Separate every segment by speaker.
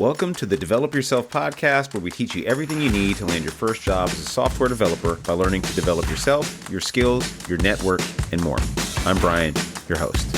Speaker 1: Welcome to the Develop Yourself podcast, where we teach you everything you need to land your first job as a software developer by learning to develop yourself, your skills, your network, and more. I'm Brian, your host.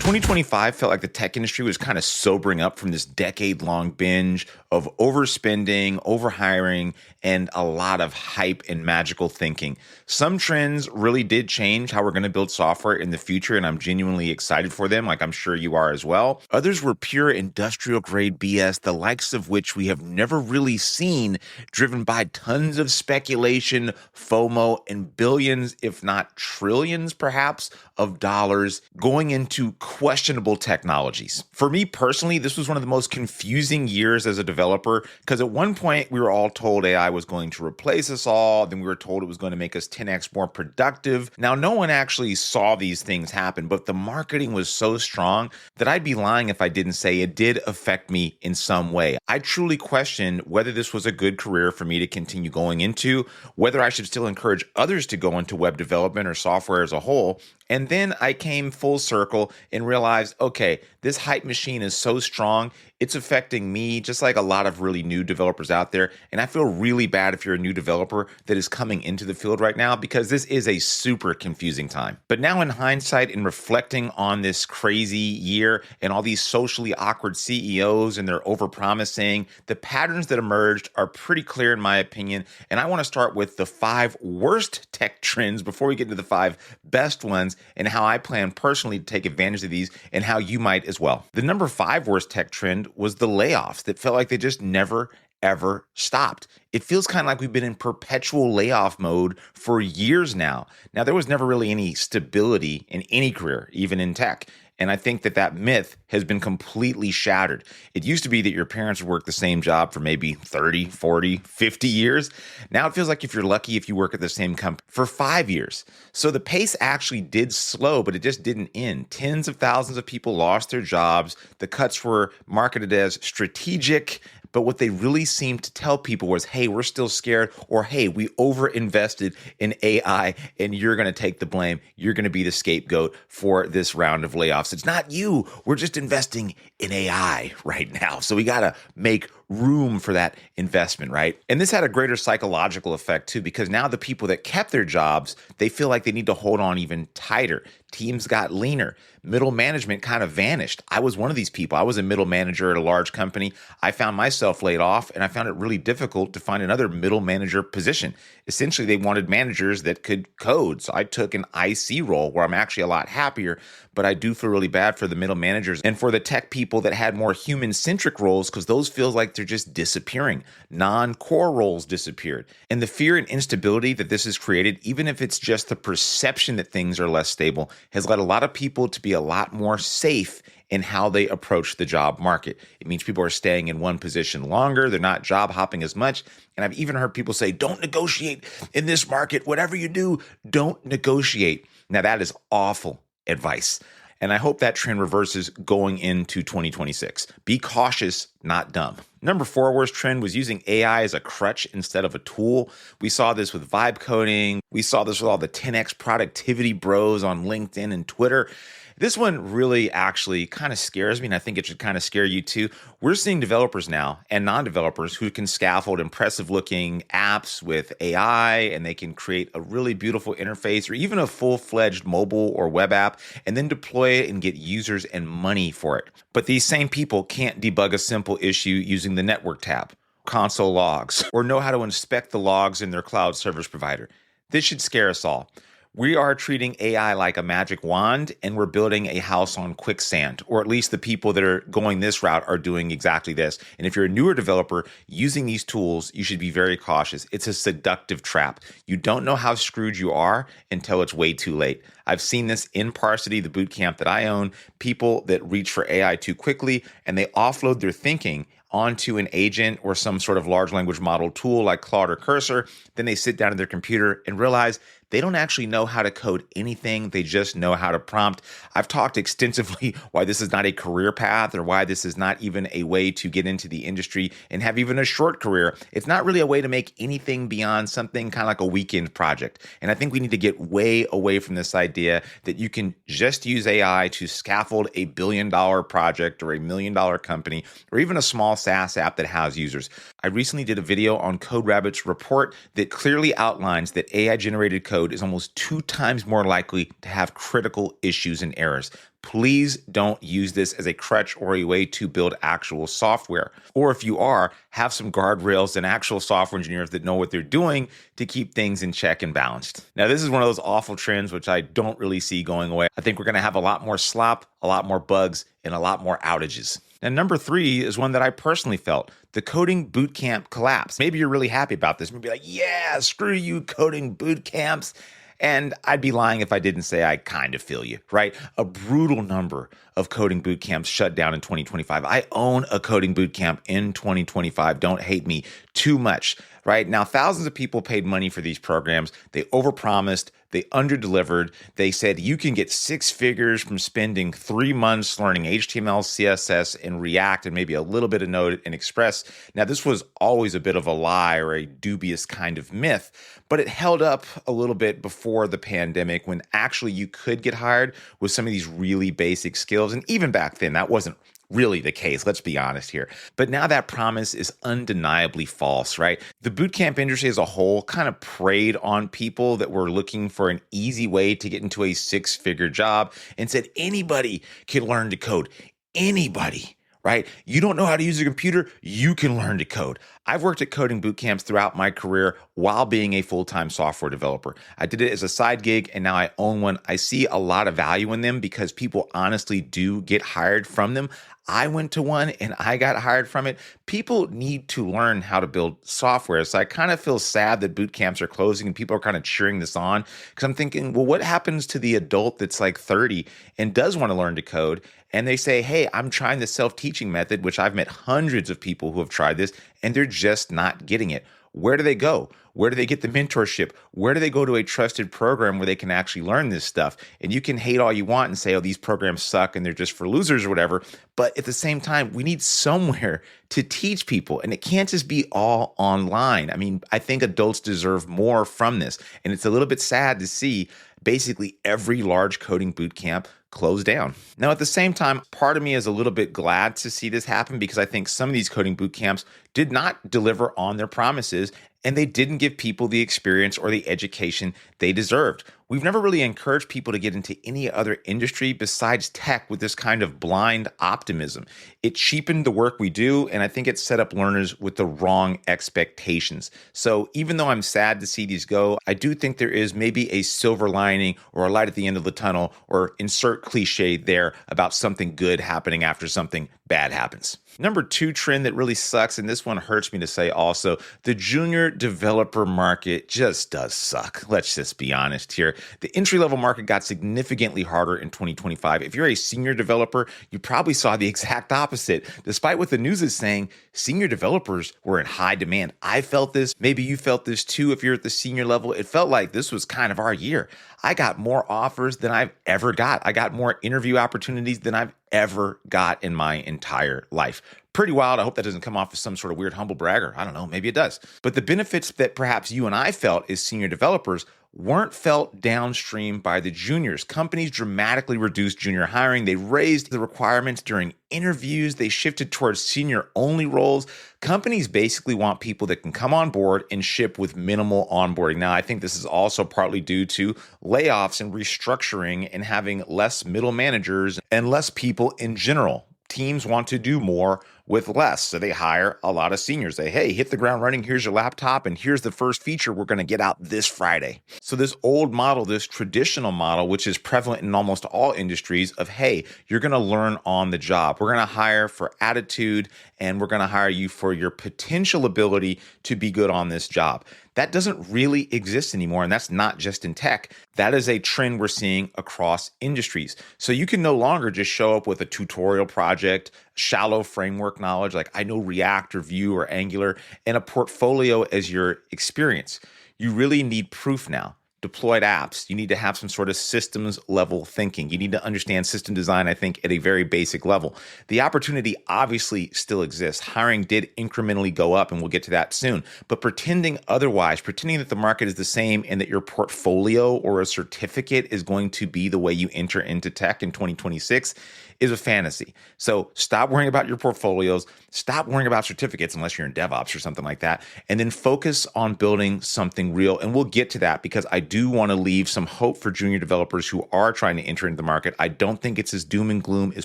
Speaker 1: 2025 felt like the tech industry was kind of sobering up from this decade-long binge of overspending, overhiring, and a lot of hype and magical thinking. Some trends really did change how we're going to build software in the future, and I'm genuinely excited for them, like I'm sure you are as well. Others were pure industrial-grade BS, the likes of which we have never really seen, driven by tons of speculation, FOMO, and billions, if not trillions, perhaps, of dollars going into questionable technologies. For me personally, this was one of the most confusing years as a developer, because at one point we were all told AI was going to replace us all. Then we were told it was going to make us 10x more productive. Now, no one actually saw these things happen, but the marketing was so strong that I'd be lying if I didn't say it did affect me in some way. I truly questioned whether this was a good career for me to continue going into, whether I should still encourage others to go into web development or software as a whole. And then I came full circle and realized, okay, this hype machine is so strong, it's affecting me just like a lot of really new developers out there. And I feel really bad if you're a new developer that is coming into the field right now, because this is a super confusing time. But now in hindsight, in reflecting on this crazy year and all these socially awkward CEOs and their overpromising, the patterns that emerged are pretty clear in my opinion. And I want to start with the 5 worst tech trends before we get into the 5 best ones, and how I plan personally to take advantage of these and how you might as well. The number 5 worst tech trend was the layoffs that felt like they just never ever stopped. It feels kind of like we've been in perpetual layoff mode for years now. Now, there was never really any stability in any career, even in tech. And I think that myth has been completely shattered. It used to be that your parents would work the same job for maybe 30, 40, 50 years. Now it feels like if you're lucky, if you work at the same company for 5 years. So the pace actually did slow, but it just didn't end. Tens of thousands of people lost their jobs. The cuts were marketed as strategic, but what they really seemed to tell people was, hey, we're still scared, or hey, we overinvested in AI and you're going to take the blame. You're going to be the scapegoat for this round of layoffs. It's not you. We're just investing in AI right now. So we got to make room for that investment, right? And this had a greater psychological effect too, because now the people that kept their jobs, they feel like they need to hold on even tighter. Teams got leaner. Middle management kind of vanished. I was one of these people. I was a middle manager at a large company. I found myself laid off, and I found it really difficult to find another middle manager position. Essentially, they wanted managers that could code. So I took an IC role where I'm actually a lot happier, but I do feel really bad for the middle managers and for the tech people that had more human-centric roles, because those feels like they're just disappearing. Non-core roles disappeared. And the fear and instability that this has created, even if it's just the perception that things are less stable, has led a lot of people to be a lot more safe in how they approach the job market. It means people are staying in one position longer. They're not job hopping as much. And I've even heard people say, don't negotiate in this market. Whatever you do, don't negotiate. Now, that is awful advice. And I hope that trend reverses going into 2026. Be cautious, not dumb. Number 4 worst trend was using AI as a crutch instead of a tool. We saw this with vibe coding. We saw this with all the 10x productivity bros on LinkedIn and Twitter. This one really actually kind of scares me, and I think it should kind of scare you too. We're seeing developers now and non-developers who can scaffold impressive-looking apps with AI, and they can create a really beautiful interface or even a full-fledged mobile or web app, and then deploy it and get users and money for it. But these same people can't debug a simple issue using the network tab, console logs, or know how to inspect the logs in their cloud service provider. This should scare us all. We are treating AI like a magic wand, and we're building a house on quicksand, or at least the people that are going this route are doing exactly this. And if you're a newer developer using these tools, you should be very cautious. It's a seductive trap. You don't know how screwed you are until it's way too late. I've seen this in Parsity, the bootcamp that I own, people that reach for AI too quickly, and they offload their thinking onto an agent or some sort of large language model tool like Claude or Cursor. Then they sit down at their computer and realize they don't actually know how to code anything. They just know how to prompt. I've talked extensively why this is not a career path, or why this is not even a way to get into the industry and have even a short career. It's not really a way to make anything beyond something kind of like a weekend project. And I think we need to get way away from this idea idea that you can just use AI to scaffold a billion-dollar project or a million-dollar company or even a small SaaS app that has users. I recently did a video on CodeRabbit's report that clearly outlines that AI-generated code is almost 2 times more likely to have critical issues and errors. Please don't use this as a crutch or a way to build actual software. Or if you are, have some guardrails and actual software engineers that know what they're doing to keep things in check and balanced. Now, this is one of those awful trends which I don't really see going away. I think we're going to have a lot more slop, a lot more bugs, and a lot more outages. And number 3 is one that I personally felt, the coding bootcamp collapse. Maybe you're really happy about this. Maybe like, yeah, screw you, coding bootcamps. And I'd be lying if I didn't say I kind of feel you, right? A brutal number of coding bootcamps shut down in 2025. I own a coding bootcamp in 2025. Don't hate me too much, right? Now, thousands of people paid money for these programs. They overpromised. They underdelivered. They said you can get 6 figures from spending 3 months learning HTML, CSS, and React, and maybe a little bit of Node and Express. Now, this was always a bit of a lie or a dubious kind of myth, but it held up a little bit before the pandemic when actually you could get hired with some of these really basic skills. And even back then, that wasn't really the case. Let's be honest here. But now that promise is undeniably false, right? The bootcamp industry as a whole kind of preyed on people that were looking for an easy way to get into a 6-figure job and said anybody can learn to code. Anybody. Right? You don't know how to use a computer, you can learn to code. I've worked at coding bootcamps throughout my career while being a full-time software developer. I did it as a side gig and now I own one. I see a lot of value in them because people honestly do get hired from them. I went to one and I got hired from it. People need to learn how to build software. So I kind of feel sad that boot camps are closing and people are kind of cheering this on because I'm thinking, well, what happens to the adult that's like 30 and does want to learn to code? And they say, hey, I'm trying the self-teaching method, which I've met hundreds of people who have tried this, and they're just not getting it. Where do they go? Where do they get the mentorship? Where do they go to a trusted program where they can actually learn this stuff? And you can hate all you want and say, oh, these programs suck and they're just for losers or whatever. But at the same time, we need somewhere to teach people. And it can't just be all online. I mean, I think adults deserve more from this. And it's a little bit sad to see basically every large coding bootcamp close down. Now, at the same time, part of me is a little bit glad to see this happen because I think some of these coding bootcamps did not deliver on their promises and they didn't give people the experience or the education they deserved. We've never really encouraged people to get into any other industry besides tech with this kind of blind optimism. It cheapened the work we do, and I think it set up learners with the wrong expectations. So even though I'm sad to see these go, I do think there is maybe a silver lining or a light at the end of the tunnel, or insert cliche there about something good happening after something bad happens. Number 2 trend that really sucks, and this one hurts me to say also, the junior developer market just does suck. Let's just be honest here. The entry-level market got significantly harder in 2025. If you're a senior developer, you probably saw the exact opposite. Despite what the news is saying, senior developers were in high demand. I felt this. Maybe you felt this too if you're at the senior level. It felt like this was kind of our year. I got more offers than I've ever got. I got more interview opportunities than I've ever got in my entire life. Pretty wild. I hope that doesn't come off as some sort of weird humble bragger. I don't know. Maybe it does. But the benefits that perhaps you and I felt as senior developers weren't felt downstream by the juniors. Companies dramatically reduced junior hiring. They raised the requirements during interviews. They shifted towards senior-only roles. Companies basically want people that can come on board and ship with minimal onboarding. Now, I think this is also partly due to layoffs and restructuring and having less middle managers and less people in general. Teams want to do more with less. So they hire a lot of seniors. They, hey, hit the ground running. Here's your laptop. And here's the first feature we're going to get out this Friday. So this old model, this traditional model, which is prevalent in almost all industries of, hey, you're going to learn on the job. We're going to hire for attitude and we're going to hire you for your potential ability to be good on this job. That doesn't really exist anymore. And that's not just in tech. That is a trend we're seeing across industries. So you can no longer just show up with a tutorial project, shallow framework knowledge, like I know React or Vue or Angular, and a portfolio as your experience. You really need proof now. deployed apps. You need to have some sort of systems level thinking. You need to understand system design, I think, at a very basic level. The opportunity obviously still exists. Hiring did incrementally go up, and we'll get to that soon. But pretending otherwise, pretending that the market is the same and that your portfolio or a certificate is going to be the way you enter into tech in 2026 is a fantasy. So stop worrying about your portfolios, stop worrying about certificates unless you're in DevOps or something like that, and then focus on building something real. And we'll get to that because I do want to leave some hope for junior developers who are trying to enter into the market. I don't think it's as doom and gloom as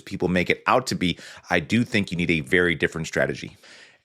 Speaker 1: people make it out to be. I do think you need a very different strategy.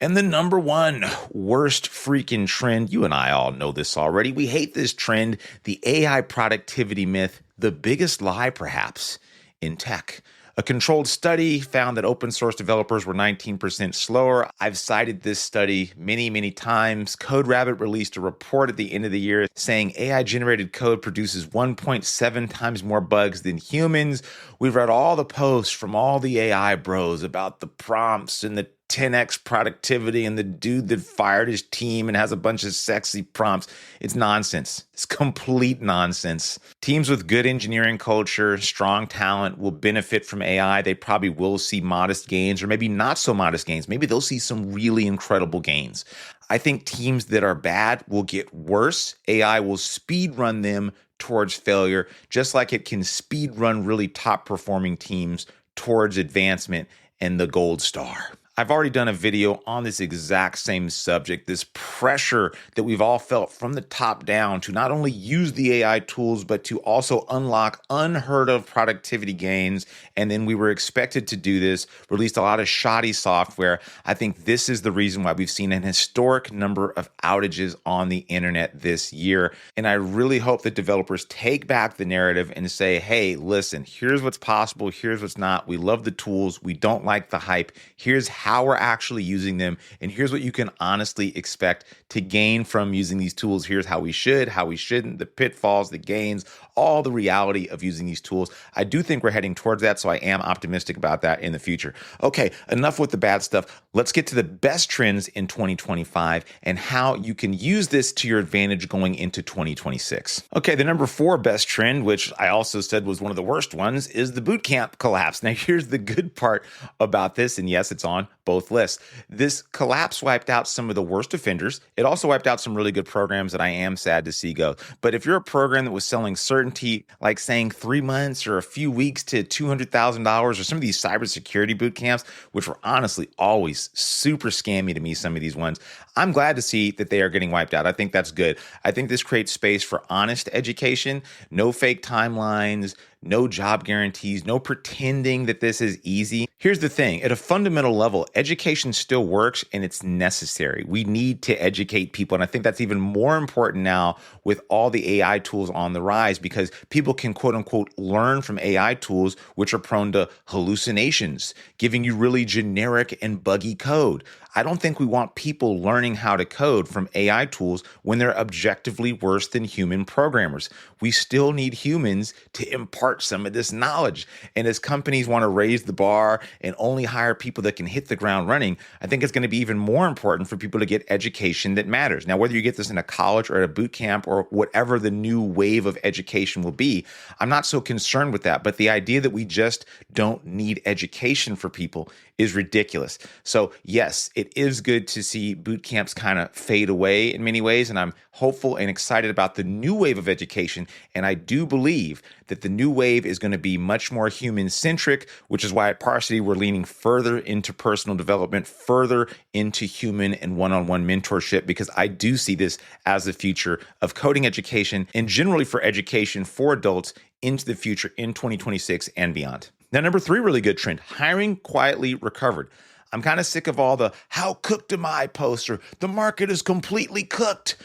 Speaker 1: And the number one worst freaking trend, you and I all know this already. We hate this trend, the AI productivity myth, the biggest lie perhaps in tech. A controlled study found that open source developers were 19% slower. I've cited this study many, many times. CodeRabbit released a report at the end of the year saying AI-generated code produces 1.7 times more bugs than humans. We've read all the posts from all the AI bros about the prompts and the 10x productivity and the dude that fired his team and has a bunch of sexy prompts. It's nonsense. It's complete nonsense. Teams with good engineering culture, strong talent will benefit from AI. They probably will see modest gains or maybe not so modest gains. Maybe they'll see some really incredible gains. I think teams that are bad will get worse. AI will speed run them towards failure, just like it can speed run really top performing teams towards advancement and the gold star. I've already done a video on this exact same subject, this pressure that we've all felt from the top down to not only use the AI tools, but to also unlock unheard of productivity gains. And then we were expected to do this, released a lot of shoddy software. I think this is the reason why we've seen an historic number of outages on the internet this year. And I really hope that developers take back the narrative and say, hey, listen, here's what's possible, here's what's not. We love the tools, we don't like the hype. Here's how we're actually using them. And here's what you can honestly expect to gain from using these tools. Here's how we should, how we shouldn't, the pitfalls, the gains, all the reality of using these tools. I do think we're heading towards that, so I am optimistic about that in the future. Okay, enough with the bad stuff. Let's get to the best trends in 2025 and how you can use this to your advantage going into 2026. Okay, the number 4 best trend, which I also said was one of the worst ones, is the bootcamp collapse. Now, here's the good part about this, and yes, it's on both lists. This collapse wiped out some of the worst offenders. It also wiped out some really good programs that I am sad to see go. But if you're a program that was selling certainty, like saying 3 months or a few weeks to $200,000, or some of these cybersecurity boot camps, which were honestly always super scammy to me, some of these ones, I'm glad to see that they are getting wiped out. I think that's good. I think this creates space for honest education, no fake timelines, no job guarantees, no pretending that this is easy. Here's the thing. At a fundamental level, education still works and it's necessary. We need to educate people. And I think that's even more important now with all the AI tools on the rise because people can quote unquote learn from AI tools, which are prone to hallucinations, giving you really generic and buggy code. I don't think we want people learning how to code from AI tools when they're objectively worse than human programmers. We still need humans to impart some of this knowledge. And as companies want to raise the bar and only hire people that can hit the ground running, I think it's going to be even more important for people to get education that matters. Now, whether you get this in a college or at a boot camp or whatever the new wave of education will be, I'm not so concerned with that. But the idea that we just don't need education for people is ridiculous. So yes, it is good to see boot camps kind of fade away in many ways, and I'm hopeful and excited about the new wave of education. And I do believe that the new wave is going to be much more human-centric, which is why at Parsity we're leaning further into personal development, further into human and one-on-one mentorship, because I do see this as the future of coding education and generally for education for adults into the future in 2026 and beyond. Now, number 3 really good trend, hiring quietly recovered. I'm kind of sick of all the how cooked am I posts or the market is completely cooked.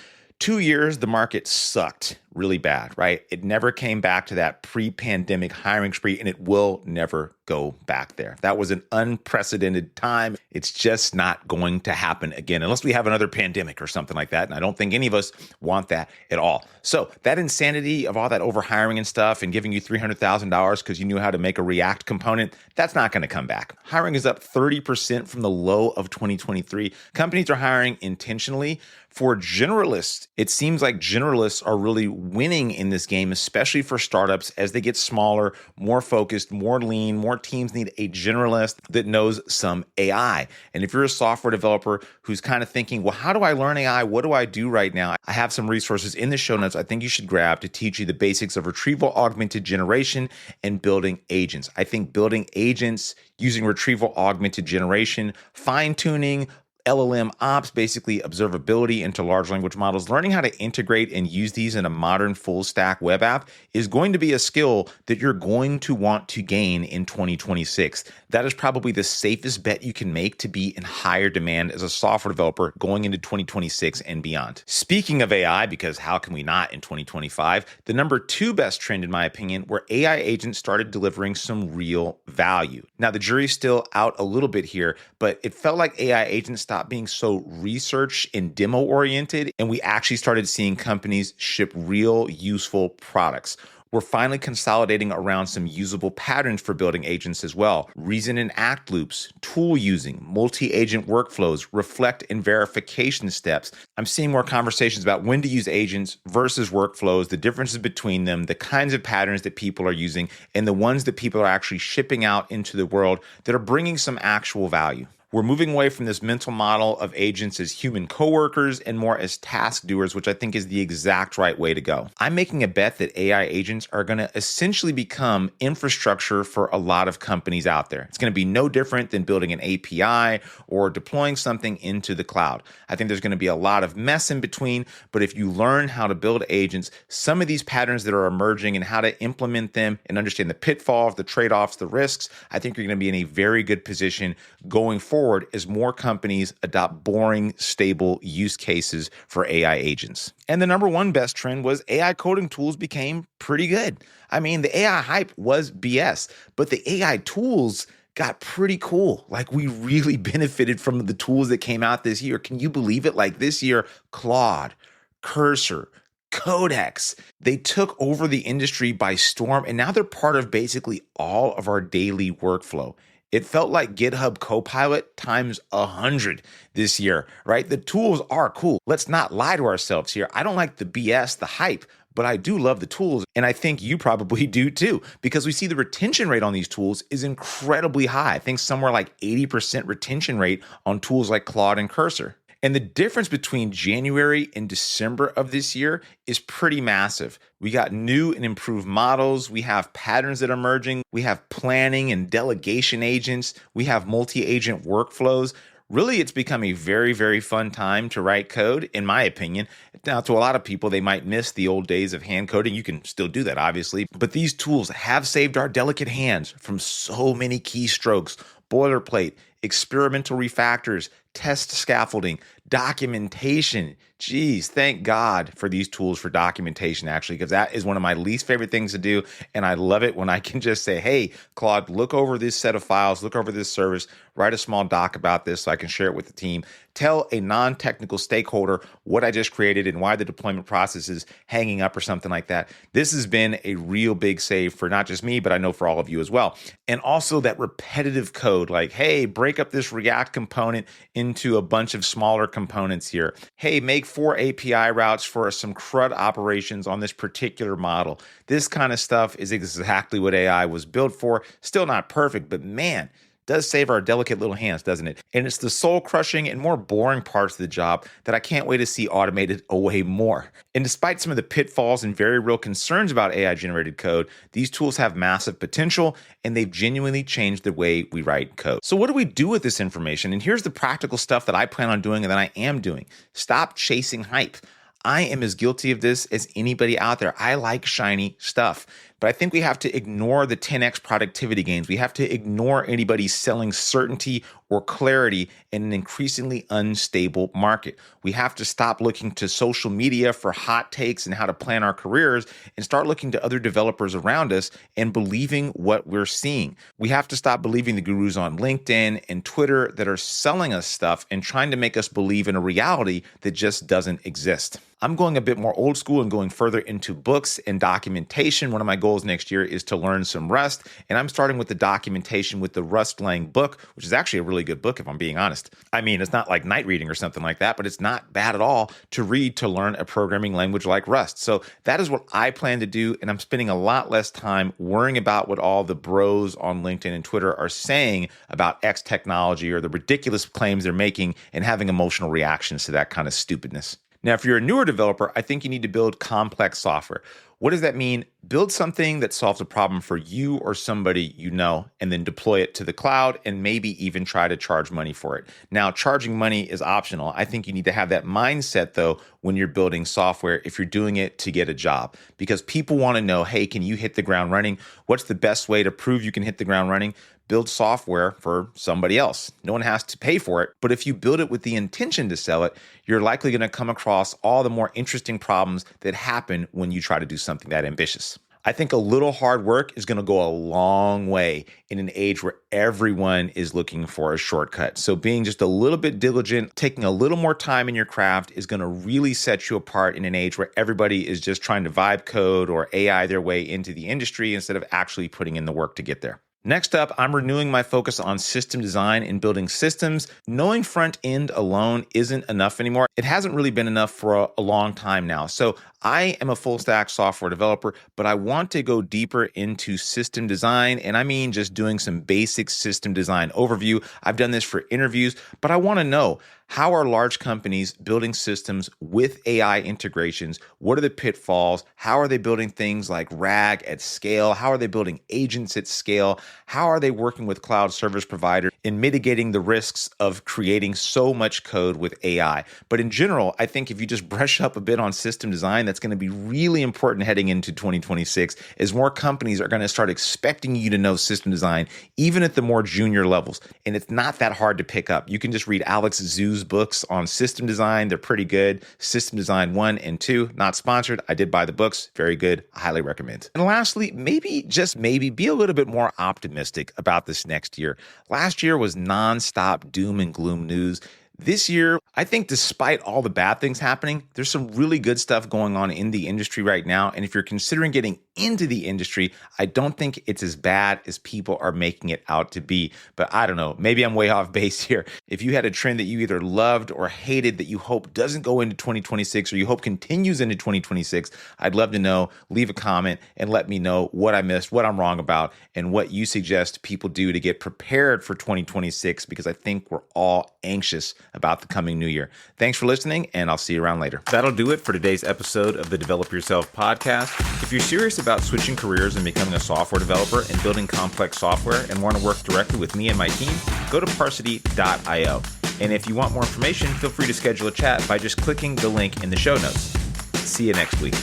Speaker 1: 2 years, the market sucked really bad, right? It never came back to that pre-pandemic hiring spree, and it will never go back there. That was an unprecedented time. It's just not going to happen again, unless we have another pandemic or something like that. And I don't think any of us want that at all. So that insanity of all that overhiring and stuff and giving you $300,000 because you knew how to make a React component, that's not going to come back. Hiring is up 30% from the low of 2023. Companies are hiring intentionally. For generalists, it seems like generalists are really winning in this game, especially for startups as they get smaller, more focused, more lean. More teams need a generalist that knows some AI. And if you're a software developer who's kind of thinking, well, how do I learn AI? What do I do right now? I have some resources in the show notes I think you should grab to teach you the basics of retrieval augmented generation and building agents. I think building agents using retrieval augmented generation, fine-tuning, LLM ops, basically observability into large language models, learning how to integrate and use these in a modern full stack web app is going to be a skill that you're going to want to gain in 2026. That is probably the safest bet you can make to be in higher demand as a software developer going into 2026 and beyond. Speaking of AI, because how can we not in 2025, the number 2 best trend in my opinion, where AI agents started delivering some real value. Now the jury's still out a little bit here, but it felt like AI agents stopped being so research and demo oriented, and we actually started seeing companies ship real useful products. We're finally consolidating around some usable patterns for building agents as well. Reason and act loops, tool using, multi-agent workflows, reflect and verification steps. I'm seeing more conversations about when to use agents versus workflows, the differences between them, the kinds of patterns that people are using, and the ones that people are actually shipping out into the world that are bringing some actual value. We're moving away from this mental model of agents as human coworkers and more as task doers, which I think is the exact right way to go. I'm making a bet that AI agents are going to essentially become infrastructure for a lot of companies out there. It's going to be no different than building an API or deploying something into the cloud. I think there's going to be a lot of mess in between, but if you learn how to build agents, some of these patterns that are emerging and how to implement them and understand the pitfalls, the trade-offs, the risks, I think you're going to be in a very good position going forward as more companies adopt boring, stable use cases for AI agents. And the number 1 best trend was AI coding tools became pretty good. I mean, the AI hype was BS, but the AI tools got pretty cool. Like we really benefited from the tools that came out this year. Can you believe it? Like this year, Claude, Cursor, Codex, they took over the industry by storm, and now they're part of basically all of our daily workflow. It felt like GitHub Copilot times 100 this year, right? The tools are cool. Let's not lie to ourselves here. I don't like the BS, the hype, but I do love the tools. And I think you probably do too, because we see the retention rate on these tools is incredibly high. I think somewhere like 80% retention rate on tools like Claude and Cursor. And the difference between January and December of this year is pretty massive. We got new and improved models. We have patterns that are emerging. We have planning and delegation agents. We have multi-agent workflows. Really, it's become a very, very fun time to write code, in my opinion. Now, to a lot of people, they might miss the old days of hand coding. You can still do that, obviously. But these tools have saved our delicate hands from so many keystrokes, boilerplate, experimental refactors, test scaffolding, documentation. Geez, thank God for these tools for documentation, actually, because that is one of my least favorite things to do. And I love it when I can just say, hey, Claude, look over this set of files, look over this service, write a small doc about this so I can share it with the team. Tell a non-technical stakeholder what I just created and why the deployment process is hanging up or something like that. This has been a real big save for not just me, but I know for all of you as well. And also that repetitive code, like, hey, break up this React component into a bunch of smaller components here. Hey, make 4 API routes for some CRUD operations on this particular model. This kind of stuff is exactly what AI was built for. Still not perfect, but man, does save our delicate little hands, doesn't it? And it's the soul-crushing and more boring parts of the job that I can't wait to see automated away more. And despite some of the pitfalls and very real concerns about AI-generated code, these tools have massive potential, and they've genuinely changed the way we write code. So what do we do with this information? And here's the practical stuff that I plan on doing and that I am doing. Stop chasing hype. I am as guilty of this as anybody out there. I like shiny stuff. But I think we have to ignore the 10x productivity gains. We have to ignore anybody selling certainty or clarity in an increasingly unstable market. We have to stop looking to social media for hot takes and how to plan our careers and start looking to other developers around us and believing what we're seeing. We have to stop believing the gurus on LinkedIn and Twitter that are selling us stuff and trying to make us believe in a reality that just doesn't exist. I'm going a bit more old school and going further into books and documentation. One of my goals goals next year is to learn some Rust, and I'm starting with the documentation with the Rust Lang book, which is actually a really good book if I'm being honest. I mean, it's not like night reading or something like that, but it's not bad at all to read to learn a programming language like Rust. So that is what I plan to do, and I'm spending a lot less time worrying about what all the bros on LinkedIn and Twitter are saying about X technology or the ridiculous claims they're making and having emotional reactions to that kind of stupidness. Now, if you're a newer developer, I think you need to build complex software. What does that mean? Build something that solves a problem for you or somebody you know, and then deploy it to the cloud and maybe even try to charge money for it. Now, charging money is optional. I think you need to have that mindset, though, when you're building software, if you're doing it to get a job, because people want to know, hey, can you hit the ground running? What's the best way to prove you can hit the ground running? Build software for somebody else. No one has to pay for it, but if you build it with the intention to sell it, you're likely going to come across all the more interesting problems that happen when you try to do something that ambitious. I think a little hard work is going to go a long way in an age where everyone is looking for a shortcut. So being just a little bit diligent, taking a little more time in your craft is going to really set you apart in an age where everybody is just trying to vibe code or AI their way into the industry instead of actually putting in the work to get there. Next up, I'm renewing my focus on system design and building systems. Knowing front end alone isn't enough anymore. It hasn't really been enough for a long time now. So I am a full stack software developer, but I want to go deeper into system design. And I mean just doing some basic system design overview. I've done this for interviews, but I want to know, how are large companies building systems with AI integrations? What are the pitfalls? How are they building things like RAG at scale? How are they building agents at scale? How are they working with cloud service providers in mitigating the risks of creating so much code with AI? But in general, I think if you just brush up a bit on system design, that's going to be really important heading into 2026, as more companies are going to start expecting you to know system design, even at the more junior levels. And it's not that hard to pick up. You can just read Alex Zhu's books on system design. They're pretty good. System Design 1 and 2, not sponsored. I did buy the books. Very good. I highly recommend. And lastly, maybe, just maybe, be a little bit more optimistic about this next year. Last year was nonstop doom and gloom news. This year, I think despite all the bad things happening, there's some really good stuff going on in the industry right now. And if you're considering getting into the industry, I don't think it's as bad as people are making it out to be. But I don't know, maybe I'm way off base here. If you had a trend that you either loved or hated that you hope doesn't go into 2026 or you hope continues into 2026, I'd love to know. Leave a comment and let me know what I missed, what I'm wrong about, and what you suggest people do to get prepared for 2026, because I think we're all anxious about the coming new year. Thanks for listening, and I'll see you around later. That'll do it for today's episode of the Develop Yourself podcast. If you're serious about switching careers and becoming a software developer and building complex software and want to work directly with me and my team, go to Parsity.io. And if you want more information, feel free to schedule a chat by just clicking the link in the show notes. See you next week.